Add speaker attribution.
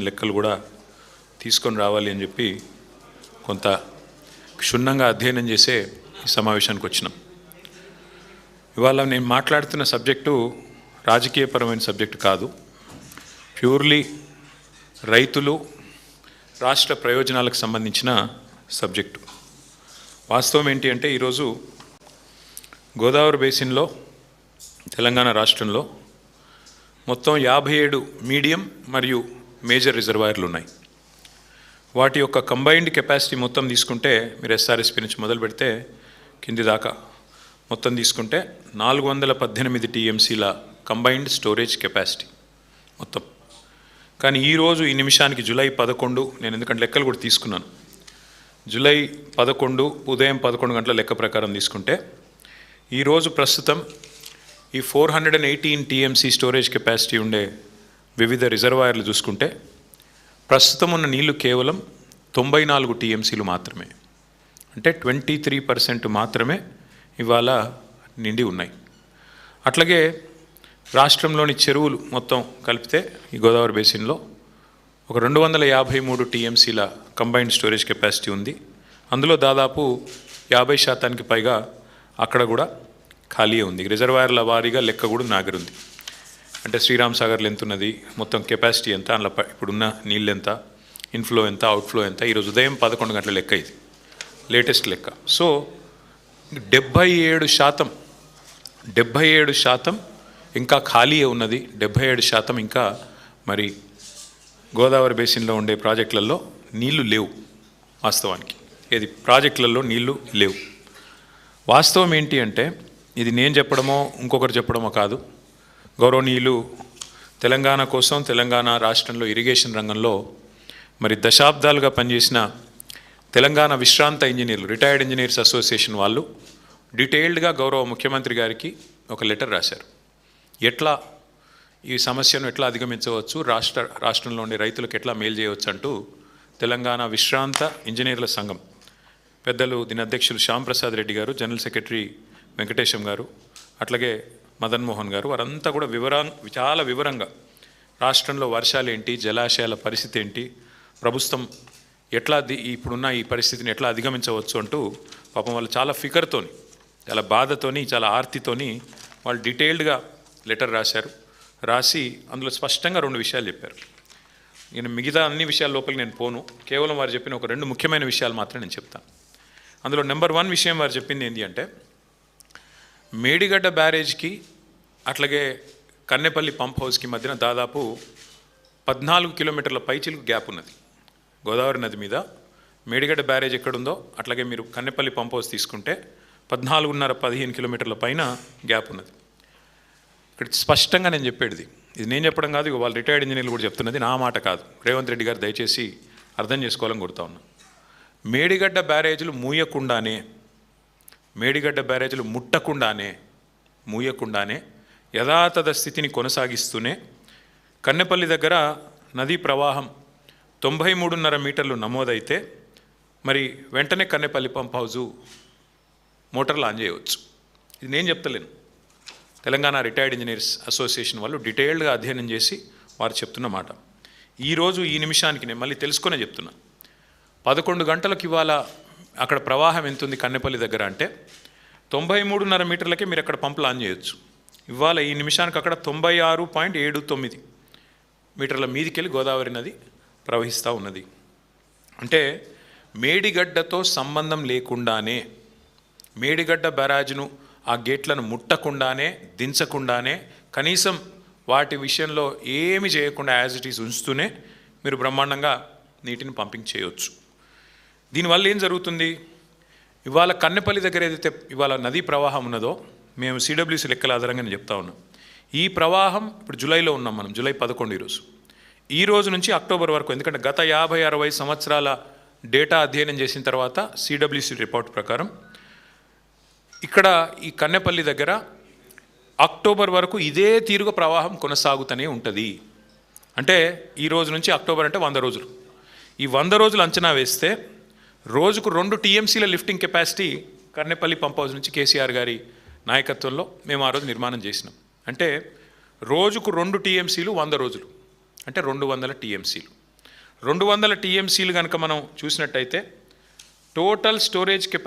Speaker 1: లెక్కలు కూడా తీసుకొని రావాలి అని చెప్పి కొంత క్షుణ్ణంగా అధ్యయనం చేసే ఈ సమావేశానికి వచ్చినాం. ఇవాళ నేను మాట్లాడుతున్న సబ్జెక్టు రాజకీయపరమైన సబ్జెక్టు కాదు, ప్యూర్లీ రైతులు రాష్ట్ర ప్రయోజనాలకు సంబంధించిన సబ్జెక్టు. వాస్తవం ఏంటి అంటే ఈరోజు గోదావరి బేసిన్లో తెలంగాణ రాష్ట్రంలో మొత్తం 57 మీడియం మరియు మేజర్ రిజర్వాయర్లు ఉన్నాయి. వాటి యొక్క కంబైన్డ్ కెపాసిటీ మొత్తం తీసుకుంటే మీరు ఎస్ఆర్ఎస్పి నుంచి మొదలు పెడితే కింది దాకా మొత్తం తీసుకుంటే 418 టీఎంసీల కంబైన్డ్ స్టోరేజ్ కెపాసిటీ మొత్తం. కానీ ఈరోజు ఈ నిమిషానికి జూలై 11, నేను ఎందుకంటే లెక్కలు కూడా తీసుకున్నాను, జూలై 11 ఉదయం 11 గంటల లెక్క ప్రకారం తీసుకుంటే ఈరోజు ప్రస్తుతం ఈ 418 టీఎంసీ స్టోరేజ్ కెపాసిటీ ఉండే వివిధ రిజర్వాయర్లు చూసుకుంటే ప్రస్తుతం ఉన్న నీళ్లు కేవలం 94 టీఎంసీలు మాత్రమే, అంటే 23% మాత్రమే ఇవాళ నిండి ఉన్నాయి. అట్లాగే రాష్ట్రంలోని చెరువులు మొత్తం కలిపితే ఈ గోదావరి బేసిన్లో ఒక 253 టీఎంసీల కంబైన్డ్ స్టోరేజ్ కెపాసిటీ ఉంది. అందులో దాదాపు 50% పైగా అక్కడ కూడా ఖాళీ ఉంది. రిజర్వాయర్ల వారీగా లెక్క కూడా నాగరుంది. అంటే శ్రీరామ్ సాగర్లో ఎంత ఉన్నది, మొత్తం కెపాసిటీ ఎంత, అందులో ఇప్పుడున్న నీళ్ళు ఎంత, ఇన్ఫ్లో ఎంత, అవుట్ఫ్లో ఎంత, ఈరోజు ఉదయం 11 గంటల లెక్క, ఇది లేటెస్ట్ లెక్క. సో 77% ఇంకా ఖాళీ ఉన్నది. 77% ఇంకా మరి గోదావరి బేసిన్లో ఉండే ప్రాజెక్టులలో నీళ్లు లేవు. వాస్తవానికి ఏది ప్రాజెక్టులలో నీళ్లు లేవు. వాస్తవం ఏంటి అంటే ఇది నేను చెప్పడమో ఇంకొకరు చెప్పడమో కాదు, గౌరవనీయులు తెలంగాణ కోసం తెలంగాణ రాష్ట్రంలో ఇరిగేషన్ రంగంలో మరి దశాబ్దాలుగా పనిచేసిన తెలంగాణ విశ్రాంత ఇంజనీర్లు, రిటైర్డ్ ఇంజనీర్స్ అసోసియేషన్ వాళ్ళు డీటెయిల్డ్గా గౌరవ ముఖ్యమంత్రి గారికి ఒక లెటర్ రాశారు. ఎట్లా ఈ సమస్యను ఎట్లా అధిగమించవచ్చు, రాష్ట్రంలో ఉండే రైతులకు ఎట్లా మేలు చేయవచ్చు అంటూ తెలంగాణ విశ్రాంత ఇంజనీర్ల సంఘం పెద్దలు దీని అధ్యక్షులు శ్యామ్ ప్రసాద్ రెడ్డి గారు, జనరల్ సెక్రటరీ వెంకటేశం గారు, అట్లాగే మదన్ మోహన్ గారు, వారంతా కూడా చాలా వివరంగా రాష్ట్రంలో వర్షాలు ఏంటి, జలాశయాల పరిస్థితి ఏంటి, ప్రభుత్వం ఎట్లా ఇప్పుడున్న ఈ పరిస్థితిని ఎట్లా అధిగమించవచ్చు అంటూ పాపం వాళ్ళు చాలా ఫికర్తోని, చాలా బాధతోని, చాలా ఆర్తితోని వాళ్ళు డీటెయిల్డ్గా లెటర్ రాశారు. రాసి అందులో స్పష్టంగా 2 విషయాలు చెప్పారు. నేను మిగతా అన్ని విషయాల లోపలికి నేను పోను, కేవలం వారు చెప్పిన ఒక 2 ముఖ్యమైన విషయాలు మాత్రం నేను చెప్తాను. అందులో నెంబర్ 1 విషయం వారు చెప్పింది ఏంటి అంటే మేడిగడ్డ బ్యారేజ్కి అట్లాగే కన్నెపల్లి పంప్ హౌస్కి మధ్యన దాదాపు 14 కిలోమీటర్ల పైచిలకు గ్యాప్ ఉన్నది. గోదావరి నది మీద మేడిగడ్డ బ్యారేజ్ ఎక్కడుందో అట్లాగే మీరు కన్నెపల్లి పంప్ హౌస్ తీసుకుంటే 14.5-15 కిలోమీటర్ల పైన గ్యాప్ ఉన్నది. ఇక్కడ స్పష్టంగా నేను చెప్పేది, ఇది నేను చెప్పడం కాదు, వాళ్ళు రిటైర్డ్ ఇంజనీర్లు కూడా చెప్తున్నది, నా మాట కాదు. రేవంత్ రెడ్డి గారు దయచేసి అర్థం చేసుకోవాలని కోరుతా ఉన్నా. మేడిగడ్డ బ్యారేజీలు మూయకుండానే, మేడిగడ్డ బ్యారేజీలు మూయకుండానే యథాతథ స్థితిని కొనసాగిస్తూనే కన్నెపల్లి దగ్గర నదీ ప్రవాహం 93.5 మీటర్లు నమోదైతే మరి వెంటనే కన్నెపల్లి పంప్ హౌజు మోటార్లు ఆన్ చేయవచ్చు. ఇది నేను చెప్తలేను, తెలంగాణ రిటైర్డ్ ఇంజనీర్స్ అసోసియేషన్ వాళ్ళు డీటెయిల్డ్గా అధ్యయనం చేసి వారు చెప్తున్న మాట. ఈరోజు ఈ నిమిషానికి నేను మళ్ళీ తెలుసుకునే చెప్తున్నా, 11 గంటలకు ఇవాళ అక్కడ ప్రవాహం ఎంత ఉంది కన్నెపల్లి దగ్గర అంటే 93.5 మీటర్లకే మీరు అక్కడ పంపులు ఆన్ చేయొచ్చు. ఇవాళ ఈ నిమిషానికి అక్కడ 96.79 మీటర్ల మీదికెళ్ళి గోదావరి నది ప్రవహిస్తూ ఉన్నది. అంటే మేడిగడ్డతో సంబంధం లేకుండానే, మేడిగడ్డ బ్యారాజ్ను ఆ గేట్లను ముట్టకుండానే, దించకుండానే, కనీసం వాటి విషయంలో ఏమి చేయకుండా యాజ్ ఇట్ ఈజ్ ఉంచుతూనే మీరు బ్రహ్మాండంగా నీటిని పంపింగ్ చేయవచ్చు. దీనివల్ల ఏం జరుగుతుంది, ఇవాళ కన్నెపల్లి దగ్గర ఏదైతే ఇవాళ నదీ ప్రవాహం ఉన్నదో, మేము సిడబ్ల్యూసీ లెక్కల ఆధారంగా నేను చెప్తా ఉన్నాం, ఈ ప్రవాహం ఇప్పుడు జూలైలో ఉన్నాం మనం, జూలై 11 ఈ రోజు నుంచి అక్టోబర్ వరకు, ఎందుకంటే గత 50-60 సంవత్సరాల డేటా అధ్యయనం చేసిన తర్వాత సిడబ్ల్యూసీ రిపోర్ట్ ప్రకారం ఇక్కడ ఈ కన్నెపల్లి దగ్గర అక్టోబర్ వరకు ఇదే తీరుగా ప్రవాహం కొనసాగుతూనే ఉంటుంది. అంటే ఈ రోజు నుంచి అక్టోబర్ అంటే 100 రోజులు. ఈ 100 రోజులు అంచనా వేస్తే రోజుకు 2 టీఎంసీల lifting capacity Kannepalli pump house నుంచి కేసీఆర్ గారి నాయకత్వంలో మేము ఆ రోజు నిర్మాణం చేసినాం. అంటే రోజుకు 2 టీఎంసీలు 100 రోజులు, అంటే 200 టీఎంసీలు. 200 టీఎంసీలు కనుక మనం చూసినట్టయితే టోటల్ స్టోరేజ్ కెపాసిటీ